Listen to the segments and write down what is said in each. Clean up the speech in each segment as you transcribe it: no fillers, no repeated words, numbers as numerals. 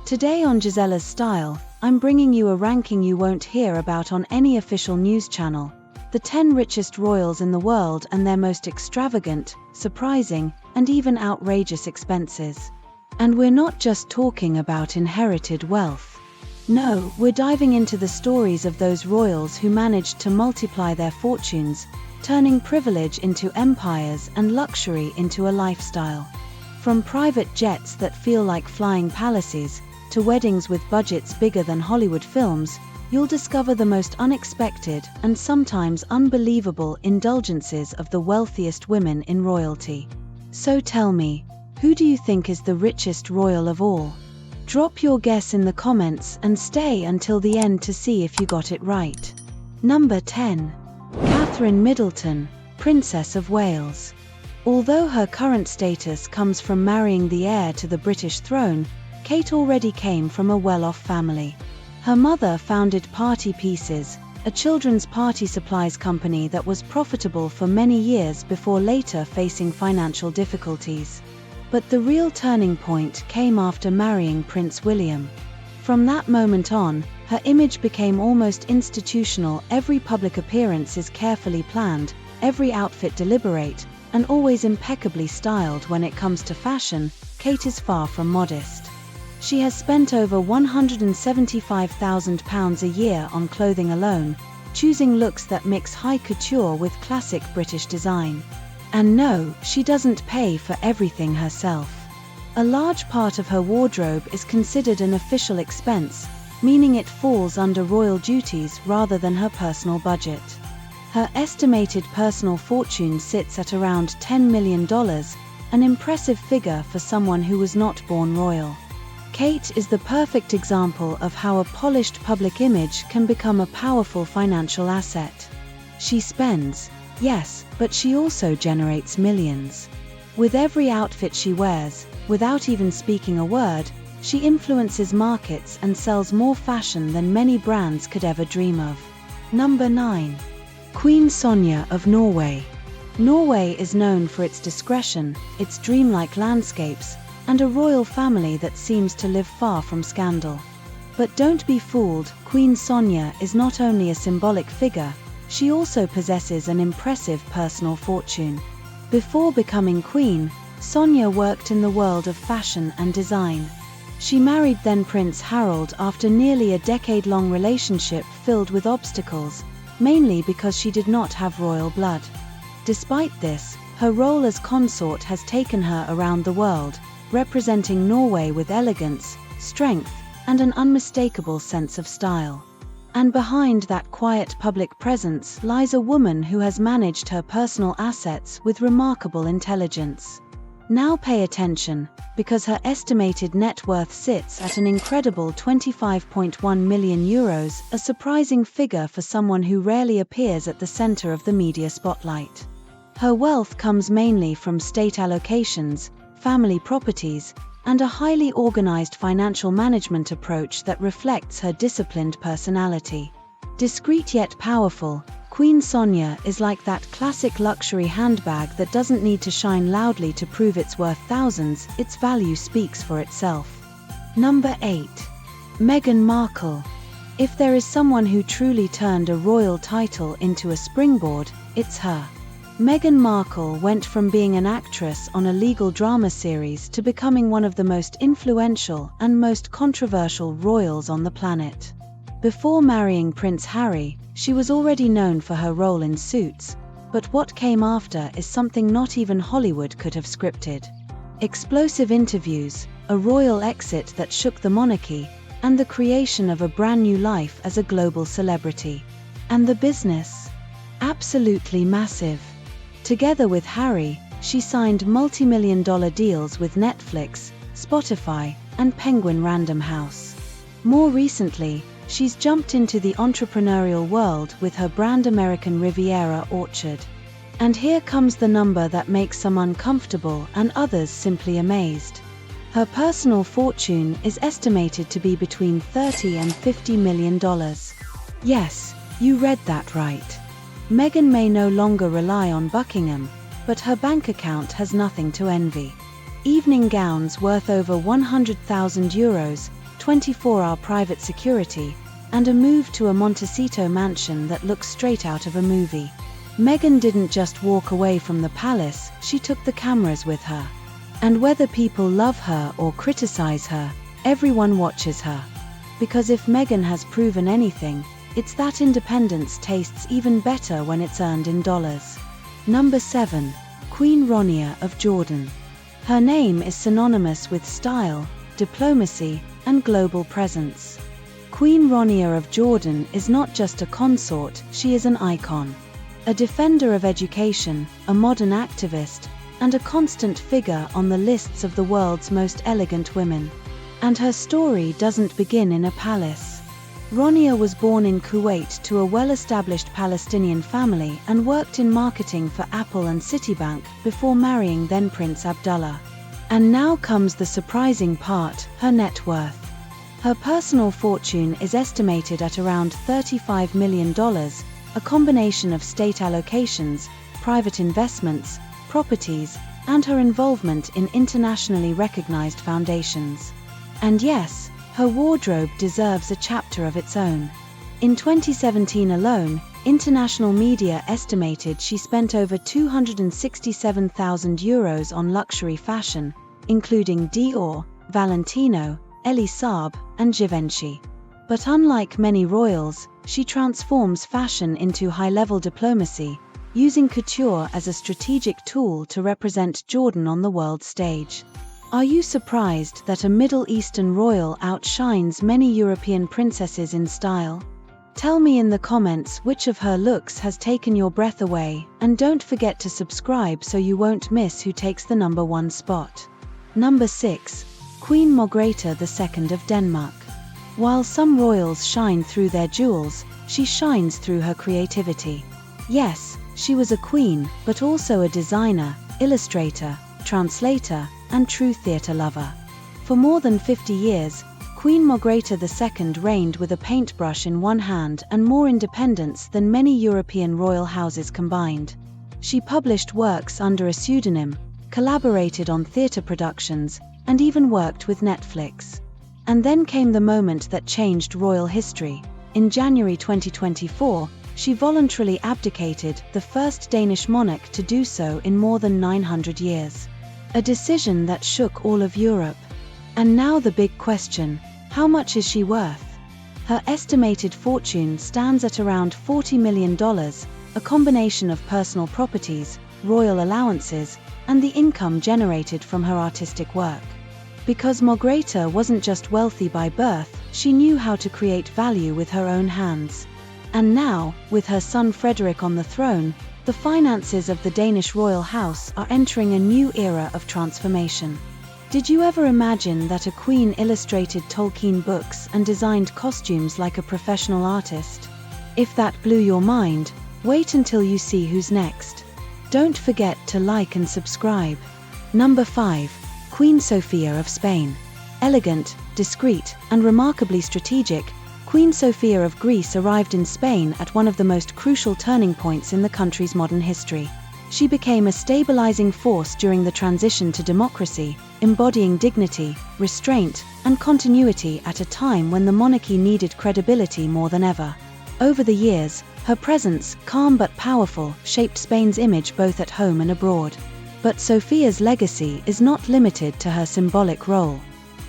Today on Gisela's's Style, I'm bringing you a ranking you won't hear about on any official news channel. The 10 richest royals in the world and their most extravagant, surprising, and even outrageous expenses. And we're not just talking about inherited wealth. No, we're diving into the stories of those royals who managed to multiply their fortunes, turning privilege into empires and luxury into a lifestyle. From private jets that feel like flying palaces, to weddings with budgets bigger than Hollywood films, you'll discover the most unexpected and sometimes unbelievable indulgences of the wealthiest women in royalty. So tell me, who do you think is the richest royal of all? Drop your guess in the comments and stay until the end to see if you got it right. Number 10. Catherine Middleton, Princess of Wales. Although her current status comes from marrying the heir to the British throne, Kate already came from a well-off family. Her mother founded Party Pieces, a children's party supplies company that was profitable for many years before later facing financial difficulties. But the real turning point came after marrying Prince William. From that moment on, her image became almost institutional. Every public appearance is carefully planned, every outfit deliberate, and always impeccably styled. When it comes to fashion, Kate is far from modest. She has spent over £175,000 a year on clothing alone, choosing looks that mix high couture with classic British design. And no, she doesn't pay for everything herself. A large part of her wardrobe is considered an official expense, meaning it falls under royal duties rather than her personal budget. Her estimated personal fortune sits at around $10 million, an impressive figure for someone who was not born royal. Kate is the perfect example of how a polished public image can become a powerful financial asset. She spends, yes, but she also generates millions. With every outfit she wears, without even speaking a word, she influences markets and sells more fashion than many brands could ever dream of. Number 9. Queen Sonia of Norway. Norway is known for its discretion, its dreamlike landscapes, and a royal family that seems to live far from scandal. But don't be fooled, Queen Sonia is not only a symbolic figure, she also possesses an impressive personal fortune. Before becoming queen, Sonia worked in the world of fashion and design. She married then Prince Harold after nearly a decade-long relationship filled with obstacles, mainly because she did not have royal blood. Despite this, her role as consort has taken her around the world, representing Norway with elegance, strength, and an unmistakable sense of style. And behind that quiet public presence lies a woman who has managed her personal assets with remarkable intelligence. Now pay attention, because her estimated net worth sits at an incredible €25.1 million, a surprising figure for someone who rarely appears at the center of the media spotlight. Her wealth comes mainly from state allocations, family properties, and a highly organized financial management approach that reflects her disciplined personality. Discreet yet powerful, Queen Sonia is like that classic luxury handbag that doesn't need to shine loudly to prove it's worth thousands. Its value speaks for itself. Number 8. Meghan Markle. If there is someone who truly turned a royal title into a springboard, it's her. Meghan Markle went from being an actress on a legal drama series to becoming one of the most influential and most controversial royals on the planet. Before marrying Prince Harry, she was already known for her role in Suits, but what came after is something not even Hollywood could have scripted. Explosive interviews, a royal exit that shook the monarchy, and the creation of a brand new life as a global celebrity. And the business? Absolutely massive. Together with Harry, she signed multi-million-dollar deals with Netflix, Spotify, and Penguin Random House. More recently, she's jumped into the entrepreneurial world with her brand American Riviera Orchard. And here comes the number that makes some uncomfortable and others simply amazed. Her personal fortune is estimated to be between $30 and $50 million. Yes, you read that right. Meghan may no longer rely on Buckingham, but her bank account has nothing to envy. Evening gowns worth over €100,000, 24-hour private security, and a move to a Montecito mansion that looks straight out of a movie. Meghan didn't just walk away from the palace, she took the cameras with her. And whether people love her or criticize her, everyone watches her. Because if Meghan has proven anything, it's that independence tastes even better when it's earned in dollars. Number 7. Queen Rania of Jordan. Her name is synonymous with style, diplomacy, and global presence. Queen Rania of Jordan is not just a consort, she is an icon. A defender of education, a modern activist, and a constant figure on the lists of the world's most elegant women. And her story doesn't begin in a palace. Rania was born in Kuwait to a well-established Palestinian family and worked in marketing for Apple and Citibank before marrying then Prince Abdullah. And now comes the surprising part, her net worth. Her personal fortune is estimated at around $35 million, a combination of state allocations, private investments, properties, and her involvement in internationally recognized foundations. And yes, her wardrobe deserves a chapter of its own. In 2017 alone, international media estimated she spent over €267,000 on luxury fashion, including Dior, Valentino, Elie Saab, and Givenchy. But unlike many royals, she transforms fashion into high-level diplomacy, using couture as a strategic tool to represent Jordan on the world stage. Are you surprised that a Middle Eastern royal outshines many European princesses in style? Tell me in the comments which of her looks has taken your breath away, and don't forget to subscribe so you won't miss who takes the number 1 spot. Number 6. Queen Margrethe II of Denmark. While some royals shine through their jewels, she shines through her creativity. Yes, she was a queen, but also a designer, illustrator, translator, and true theatre lover. For more than 50 years, Queen Margrethe II reigned with a paintbrush in one hand and more independence than many European royal houses combined. She published works under a pseudonym, collaborated on theatre productions, and even worked with Netflix. And then came the moment that changed royal history. In January 2024, she voluntarily abdicated, the first Danish monarch to do so in more than 900 years. A decision that shook all of Europe. And now the big question, how much is she worth? Her estimated fortune stands at around $40 million, a combination of personal properties, royal allowances, and the income generated from her artistic work. Because Margrethe wasn't just wealthy by birth, she knew how to create value with her own hands. And now, with her son Frederick on the throne, the finances of the Danish royal house are entering a new era of transformation. Did you ever imagine that a queen illustrated Tolkien books and designed costumes like a professional artist? If that blew your mind, wait until you see who's next. Don't forget to like and subscribe. Number 5. Queen Sophia of Spain. Elegant, discreet, and remarkably strategic, Queen Sophia of Greece arrived in Spain at one of the most crucial turning points in the country's modern history. She became a stabilizing force during the transition to democracy, embodying dignity, restraint, and continuity at a time when the monarchy needed credibility more than ever. Over the years, her presence, calm but powerful, shaped Spain's image both at home and abroad. But Sophia's legacy is not limited to her symbolic role.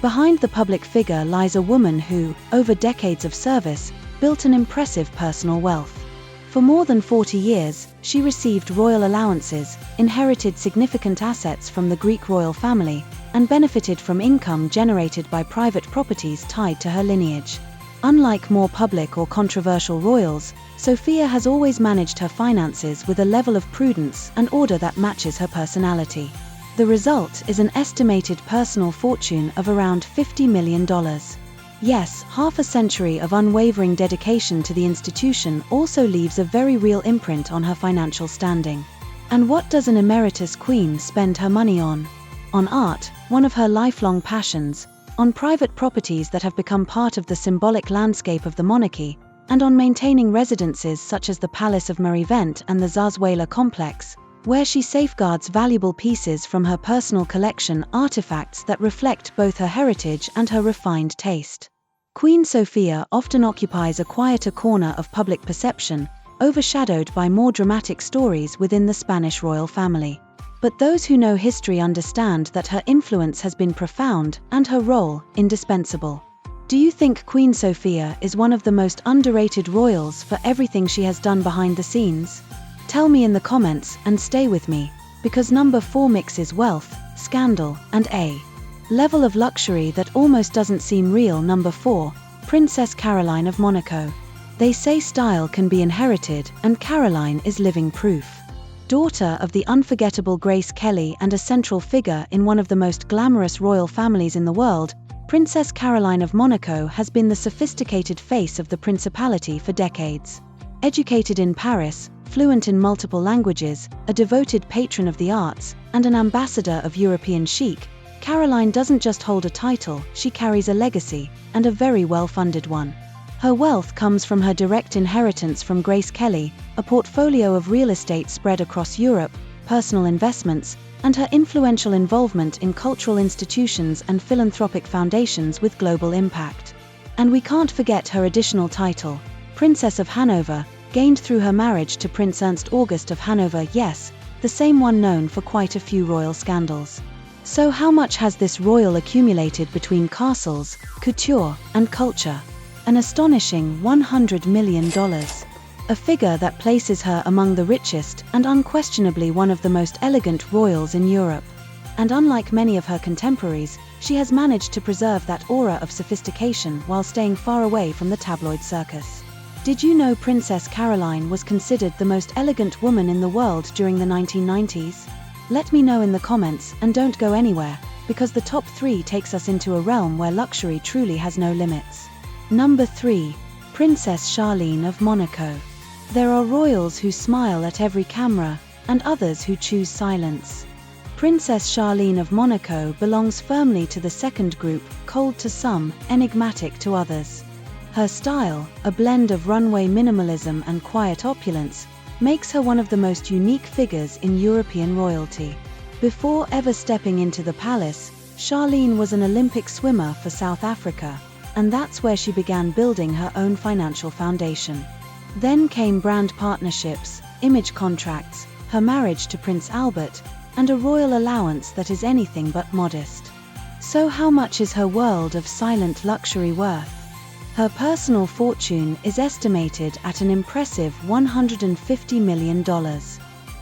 Behind the public figure lies a woman who, over decades of service, built an impressive personal wealth. For more than 40 years, she received royal allowances, inherited significant assets from the Greek royal family, and benefited from income generated by private properties tied to her lineage. Unlike more public or controversial royals, Sophia has always managed her finances with a level of prudence and order that matches her personality. The result is an estimated personal fortune of around $50 million. Yes, half a century of unwavering dedication to the institution also leaves a very real imprint on her financial standing. And what does an emeritus queen spend her money on? On art, one of her lifelong passions, on private properties that have become part of the symbolic landscape of the monarchy, and on maintaining residences such as the Palace of Marivent and the Zarzuela complex, where she safeguards valuable pieces from her personal collection, artifacts that reflect both her heritage and her refined taste. Queen Sophia often occupies a quieter corner of public perception, overshadowed by more dramatic stories within the Spanish royal family. But those who know history understand that her influence has been profound and her role indispensable. Do you think Queen Sophia is one of the most underrated royals for everything she has done behind the scenes? Tell me in the comments and stay with me, because number 4 mixes wealth, scandal, and a level of luxury that almost doesn't seem real. Number 4, Princess Caroline of Monaco. They say style can be inherited, and Caroline is living proof. Daughter of the unforgettable Grace Kelly and a central figure in one of the most glamorous royal families in the world, Princess Caroline of Monaco has been the sophisticated face of the principality for decades. Educated in Paris, fluent in multiple languages, a devoted patron of the arts, and an ambassador of European chic, Caroline doesn't just hold a title, she carries a legacy, and a very well-funded one. Her wealth comes from her direct inheritance from Grace Kelly, a portfolio of real estate spread across Europe, personal investments, and her influential involvement in cultural institutions and philanthropic foundations with global impact. And we can't forget her additional title, Princess of Hanover, gained through her marriage to Prince Ernst August of Hanover, yes, the same one known for quite a few royal scandals. So how much has this royal accumulated between castles, couture, and culture? An astonishing $100 million. A figure that places her among the richest and unquestionably one of the most elegant royals in Europe. And unlike many of her contemporaries, she has managed to preserve that aura of sophistication while staying far away from the tabloid circus. Did you know Princess Caroline was considered the most elegant woman in the world during the 1990s? Let me know in the comments, and don't go anywhere, because the top 3 takes us into a realm where luxury truly has no limits. Number 3, Princess Charlene of Monaco. There are royals who smile at every camera, and others who choose silence. Princess Charlene of Monaco belongs firmly to the second group, cold to some, enigmatic to others. Her style, a blend of runway minimalism and quiet opulence, makes her one of the most unique figures in European royalty. Before ever stepping into the palace, Charlene was an Olympic swimmer for South Africa, and that's where she began building her own financial foundation. Then came brand partnerships, image contracts, her marriage to Prince Albert, and a royal allowance that is anything but modest. So how much is her world of silent luxury worth? Her personal fortune is estimated at an impressive $150 million.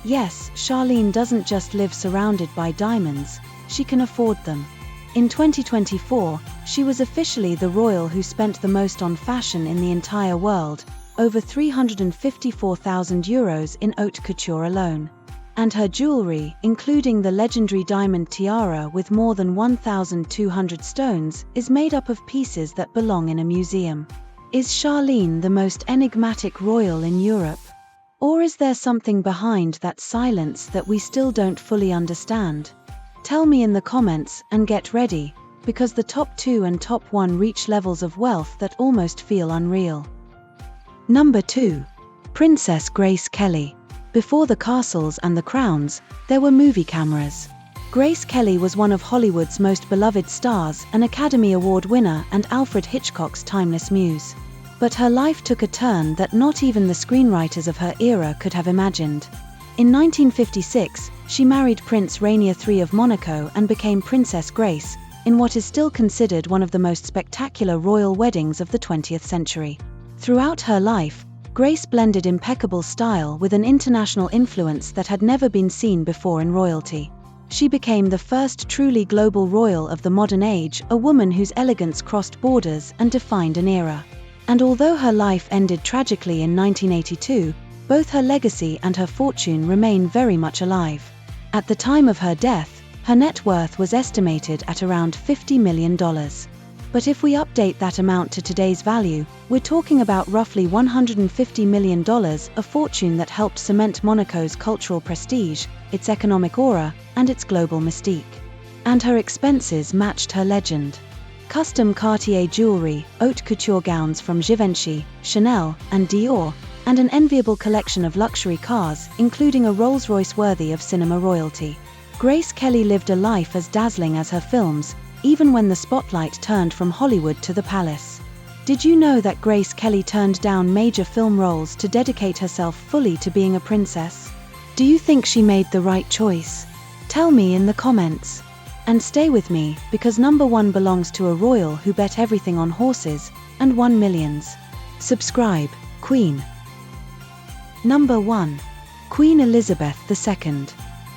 Yes, Charlene doesn't just live surrounded by diamonds, she can afford them. In 2024, she was officially the royal who spent the most on fashion in the entire world, over €354,000 in haute couture alone. And her jewelry, including the legendary diamond tiara with more than 1,200 stones, is made up of pieces that belong in a museum. Is Charlene the most enigmatic royal in Europe? Or is there something behind that silence that we still don't fully understand? Tell me in the comments, and get ready, because the top 2 and top 1 reach levels of wealth that almost feel unreal. Number 2. Princess Grace Kelly. Before the castles and the crowns, there were movie cameras. Grace Kelly was one of Hollywood's most beloved stars, an Academy Award winner and Alfred Hitchcock's timeless muse. But her life took a turn that not even the screenwriters of her era could have imagined. In 1956, she married Prince Rania III of Monaco and became Princess Grace, in what is still considered one of the most spectacular royal weddings of the 20th century. Throughout her life, Grace blended impeccable style with an international influence that had never been seen before in royalty. She became the first truly global royal of the modern age, a woman whose elegance crossed borders and defined an era. And although her life ended tragically in 1982, both her legacy and her fortune remain very much alive. At the time of her death, her net worth was estimated at around $50 million. But if we update that amount to today's value, we're talking about roughly $150 million, a fortune that helped cement Monaco's cultural prestige, its economic aura, and its global mystique. And her expenses matched her legend. Custom Cartier jewelry, haute couture gowns from Givenchy, Chanel, and Dior, and an enviable collection of luxury cars, including a Rolls-Royce worthy of cinema royalty. Grace Kelly lived a life as dazzling as her films, even when the spotlight turned from Hollywood to the palace. Did you know that Grace Kelly turned down major film roles to dedicate herself fully to being a princess? Do you think she made the right choice? Tell me in the comments. And stay with me, because number 1 belongs to a royal who bet everything on horses, and won millions. Subscribe, Queen. Number 1. Queen Elizabeth II.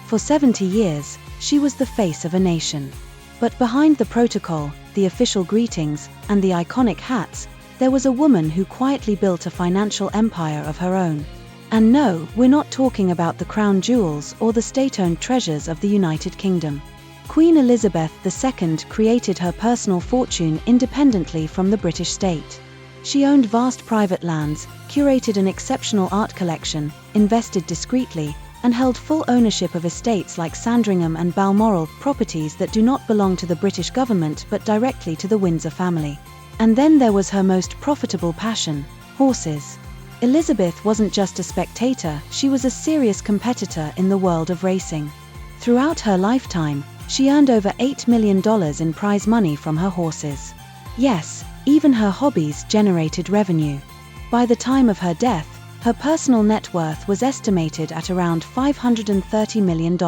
For 70 years, she was the face of a nation. But behind the protocol, the official greetings, and the iconic hats, there was a woman who quietly built a financial empire of her own. And no, we're not talking about the crown jewels or the state-owned treasures of the United Kingdom. Queen Elizabeth II created her personal fortune independently from the British state. She owned vast private lands, curated an exceptional art collection, invested discreetly, and held full ownership of estates like Sandringham and Balmoral, properties that do not belong to the British government but directly to the Windsor family. And then there was her most profitable passion, horses. Elizabeth wasn't just a spectator, she was a serious competitor in the world of racing. Throughout her lifetime, she earned over $8 million in prize money from her horses. Yes, even her hobbies generated revenue. By the time of her death, her personal net worth was estimated at around $530 million.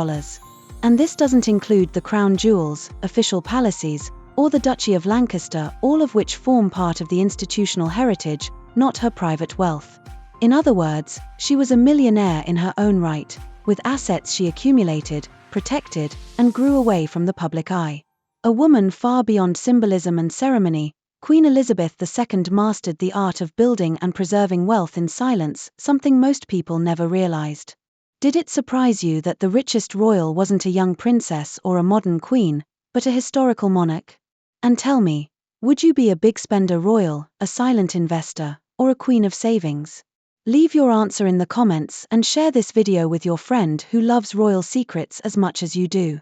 And this doesn't include the crown jewels, official palaces, or the Duchy of Lancaster, all of which form part of the institutional heritage, not her private wealth. In other words, she was a millionaire in her own right, with assets she accumulated, protected, and grew away from the public eye. A woman far beyond symbolism and ceremony, Queen Elizabeth II mastered the art of building and preserving wealth in silence, something most people never realized. Did it surprise you that the richest royal wasn't a young princess or a modern queen, but a historical monarch? And tell me, would you be a big spender royal, a silent investor, or a queen of savings? Leave your answer in the comments and share this video with your friend who loves royal secrets as much as you do.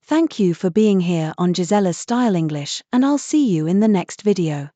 Thank you for being here on Gisela'sStyleEnglish, and I'll see you in the next video.